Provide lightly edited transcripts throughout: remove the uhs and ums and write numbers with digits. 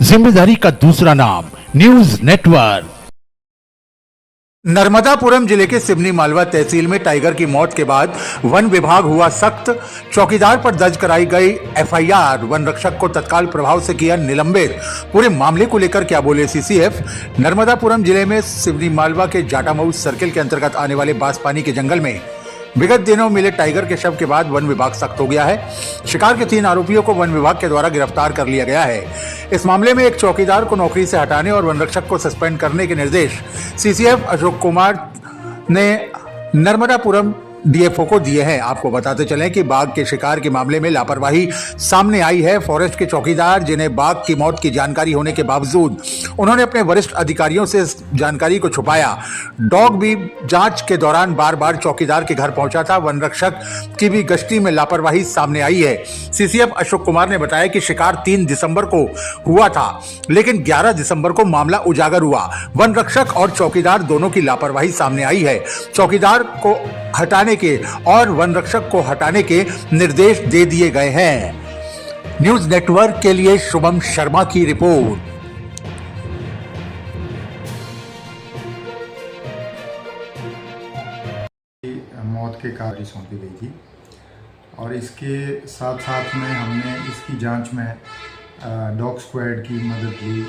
जिम्मेदारी का दूसरा नाम न्यूज नेटवर्क। नर्मदापुरम जिले के सिवनी मालवा तहसील में टाइगर की मौत के बाद वन विभाग हुआ सख्त। चौकीदार पर दर्ज कराई गई एफआईआर, वन रक्षक को तत्काल प्रभाव से किया निलंबित। पूरे मामले को लेकर क्या बोले सीसीएफ। नर्मदापुरम जिले में सिवनी मालवा के जाटामऊ सर्किल के अंतर्गत आने वाले बांसपानी के जंगल में विगत दिनों मिले टाइगर के शव के बाद वन विभाग सख्त हो गया है। शिकार के 3 आरोपियों को वन विभाग के द्वारा गिरफ्तार कर लिया गया है। इस मामले में एक चौकीदार को नौकरी से हटाने और वन रक्षक को सस्पेंड करने के निर्देश सीसीएफ अशोक कुमार ने नर्मदापुरम डीएफओ को दिए हैं। आपको बताते चलें कि बाघ के शिकार के मामले में लापरवाही सामने आई है। फॉरेस्ट के चौकीदार जिन्हें बाघ की मौत की जानकारी होने के बावजूद उन्होंने अपने वरिष्ठ अधिकारियों से इस जानकारी को छुपाया। डॉग भी जांच के दौरान बार बार चौकीदार के घर पहुंचा था। वन रक्षक की भी गश्ती में लापरवाही सामने आई है। सीसीएफ अशोक कुमार ने बताया कि शिकार 3 दिसंबर को हुआ था, लेकिन 11 दिसंबर को मामला उजागर हुआ। वन रक्षक और चौकीदार दोनों की लापरवाही सामने आई है। चौकीदार को हटाने के और वन रक्षक को हटाने के निर्देश दे दिए गए हैं। न्यूज नेटवर्क के लिए शुभम शर्मा की रिपोर्ट। मौत के कारण सौंपी गई थी और इसके साथ साथ में हमने इसकी जांच में डॉग स्क्वाड की मदद ली।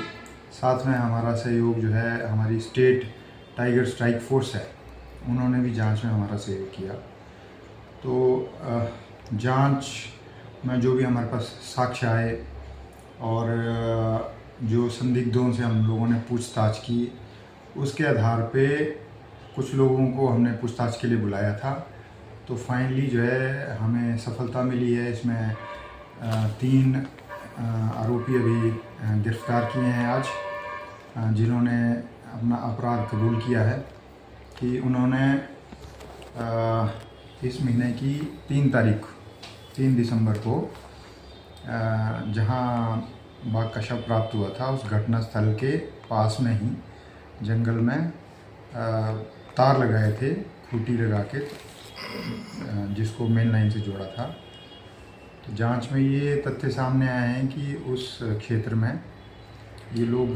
साथ में हमारा सहयोग जो है हमारी स्टेट टाइगर स्ट्राइक फोर्स है, उन्होंने भी जांच में हमारा सहयोग किया। तो जांच में जो भी हमारे पास साक्ष्य आए और जो संदिग्धों से हम लोगों ने पूछताछ की, उसके आधार पे कुछ लोगों को हमने पूछताछ के लिए बुलाया था। तो फाइनली जो है हमें सफलता मिली है। इसमें 3 आरोपी अभी गिरफ्तार किए हैं आज, जिन्होंने अपना अपराध कबूल किया है कि उन्होंने इस महीने की 3 दिसंबर को जहां बाघ का शव प्राप्त हुआ था, उस घटना स्थल के पास में ही जंगल में तार लगाए थे, खूंटी लगा के, जिसको मेन लाइन से जोड़ा था। तो जांच में ये तथ्य सामने आए हैं कि उस क्षेत्र में ये लोग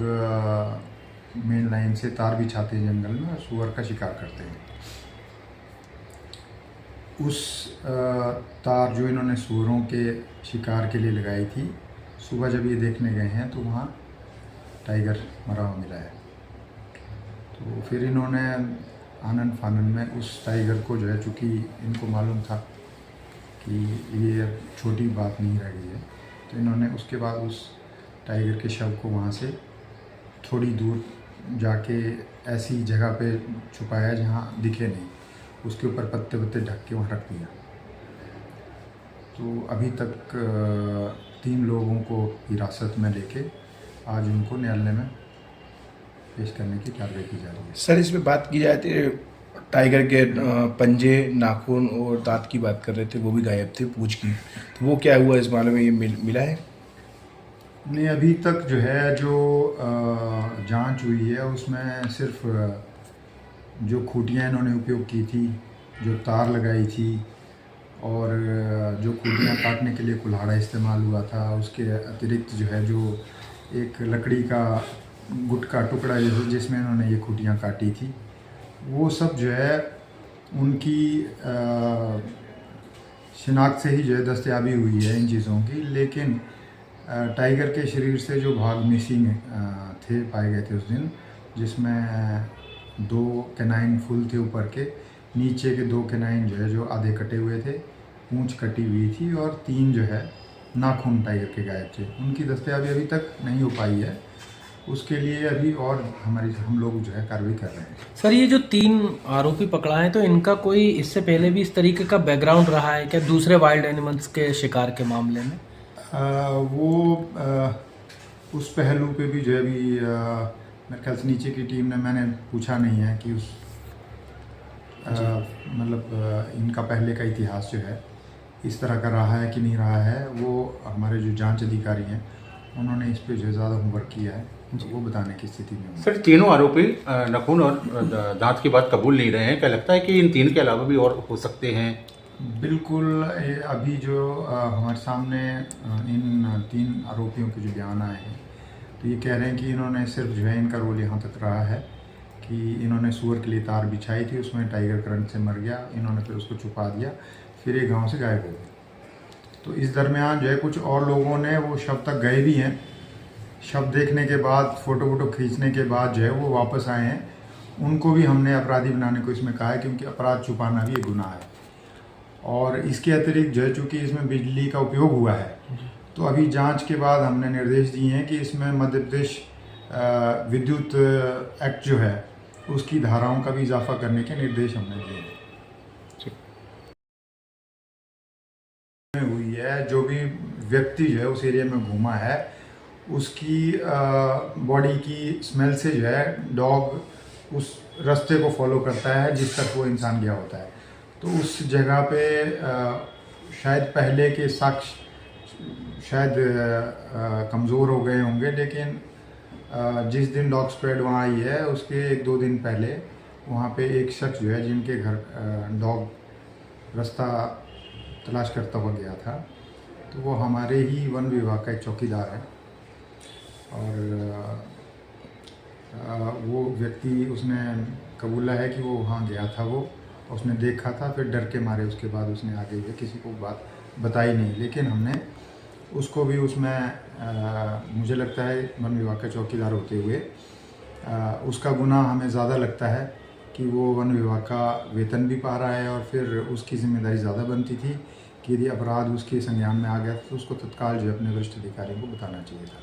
मेन लाइन से तार बिछाते हैं जंगल में और सुअर का शिकार करते हैं। उस तार जो इन्होंने सुअरों के शिकार के लिए लगाई थी, सुबह जब ये देखने गए हैं तो वहाँ टाइगर मरा हुआ मिला है। तो फिर इन्होंने आनन फानन में उस टाइगर को जो है, चूँकि इनको मालूम था कि ये छोटी बात नहीं रह गई है, तो इन्होंने उसके बाद उस टाइगर के शव को वहाँ से थोड़ी दूर जाके ऐसी जगह पे छुपाया जहाँ दिखे नहीं, उसके ऊपर पत्ते वत्ते ढक के वहाँ रख दिया। तो अभी तक 3 लोगों को हिरासत में लेके आज उनको न्यायालय में पेश करने की कार्रवाई की जा रही है। सर, इसमें बात की जाए तो टाइगर के पंजे, नाखून और दांत की बात कर रहे थे, वो भी गायब थे, पूंछ की। तो वो क्या हुआ इस मामले में, ये मिला है? नहीं, अभी तक जो है जो जांच हुई है उसमें सिर्फ जो खूंटियाँ इन्होंने उपयोग की थी, जो तार लगाई थी और जो खूंटियाँ काटने के लिए कुल्हाड़ा इस्तेमाल हुआ था, उसके अतिरिक्त जो है जो एक लकड़ी का गुट का टुकड़ा जिसमें इन्होंने ये खूंटियाँ काटी थी, वो सब जो है उनकी शिनाख्त से ही जो है दस्तयाबी हुई है इन चीज़ों की। लेकिन टाइगर के शरीर से जो भाग मिसिंग थे, पाए गए थे उस दिन, जिसमें 2 कैनाइन फुल थे ऊपर के, नीचे के 2 कैनाइन जो है जो आधे कटे हुए थे, पूंछ कटी हुई थी और 3 जो है नाखून टाइगर के गायब थे। उनकी दस्तयाबी अभी तक नहीं हो पाई है, उसके लिए अभी और हम लोग जो है कार्रवाई कर रहे हैं। सर, ये जो 3 आरोपी पकड़ा है, तो इनका कोई इससे पहले भी इस तरीके का बैकग्राउंड रहा है क्या, दूसरे वाइल्ड एनिमल्स के शिकार के मामले में? उस पहलू पे भी जो है अभी मेरे ख्याल से नीचे की टीम ने, मैंने पूछा नहीं है कि उस मतलब इनका पहले का इतिहास जो है इस तरह का रहा है कि नहीं रहा है। वो हमारे जो जांच अधिकारी हैं उन्होंने इस पे जो ज़्यादा होमवर्क किया है, तो वो बताने की स्थिति में। सर, तीनों आरोपी नाखून और दांत की बात कबूल नहीं रहे हैं, क्या लगता है कि इन 3 के अलावा भी और हो सकते हैं? बिल्कुल, अभी जो हमारे सामने इन 3 आरोपियों के जो बयान आए हैं, तो ये कह रहे हैं कि इन्होंने सिर्फ जो है इनका रोल यहाँ तक रहा है कि इन्होंने सूअर के लिए तार बिछाई थी, उसमें टाइगर करंट से मर गया, इन्होंने फिर उसको छुपा दिया, फिर ये गांव से गायब हो गए। तो इस दरमियान जो है कुछ और लोगों ने वो शव तक गए भी हैं, शव देखने के बाद फ़ोटो वोटो खींचने के बाद जो है वो वापस आए हैं। उनको भी हमने अपराधी बनाने को इसमें कहा है, क्योंकि अपराध छुपाना भी एक गुनाह है। और इसके अतिरिक्त जो है चूँकि इसमें बिजली का उपयोग हुआ है, तो अभी जांच के बाद हमने निर्देश दिए हैं कि इसमें मध्य प्रदेश विद्युत एक्ट जो है उसकी धाराओं का भी इजाफा करने के निर्देश हमने दिए हैं। हुई है, जो भी व्यक्ति जो है उस एरिया में घूमा है, उसकी बॉडी की स्मेल से जो है डॉग उस रास्ते को फॉलो करता है जिस तक वो इंसान गया होता है। तो उस जगह पे शायद पहले के साक्ष्य शायद कमज़ोर हो गए होंगे, लेकिन जिस दिन डॉग स्क्वाड वहाँ आई है उसके 1-2 दिन पहले वहाँ पे एक शख्स जो है जिनके घर डॉग रास्ता तलाश करता हुआ गया था, तो वो हमारे ही वन विभाग का एक चौकीदार है। और वो व्यक्ति उसने कबूला है कि वो वहाँ गया था, वो उसने देखा था, फिर डर के मारे उसके बाद उसने आगे किसी को बात बताई नहीं। लेकिन हमने उसको भी उसमें मुझे लगता है वन विभाग का चौकीदार होते हुए उसका गुनाह हमें ज़्यादा लगता है कि वो वन विभाग का वेतन भी पा रहा है, और फिर उसकी जिम्मेदारी ज़्यादा बनती थी कि यदि अपराध उसके संज्ञान में आ गया तो उसको तत्काल जो अपने वरिष्ठ अधिकारियों को बताना चाहिए था।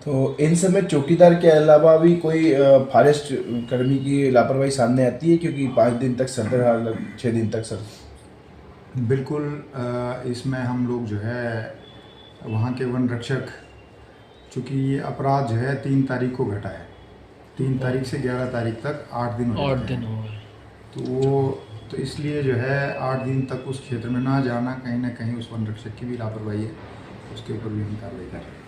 तो इन समय चौकीदार के अलावा भी कोई फॉरेस्ट कर्मी की लापरवाही सामने आती है, क्योंकि 5 दिन तक सर 6 दिन तक सर? बिल्कुल, इसमें हम लोग जो है वहाँ के वन रक्षक, चूँकि ये अपराध जो है 3 तारीख को घटा है, 3 तारीख से 11 तारीख तक 8 दिन हो गए। तो वो तो इसलिए जो है 8 दिन तक उस क्षेत्र में ना जाना, कहीं ना कहीं उस वन रक्षक की भी लापरवाही है, उसके ऊपर भी हम कार्रवाई कर रहे हैं।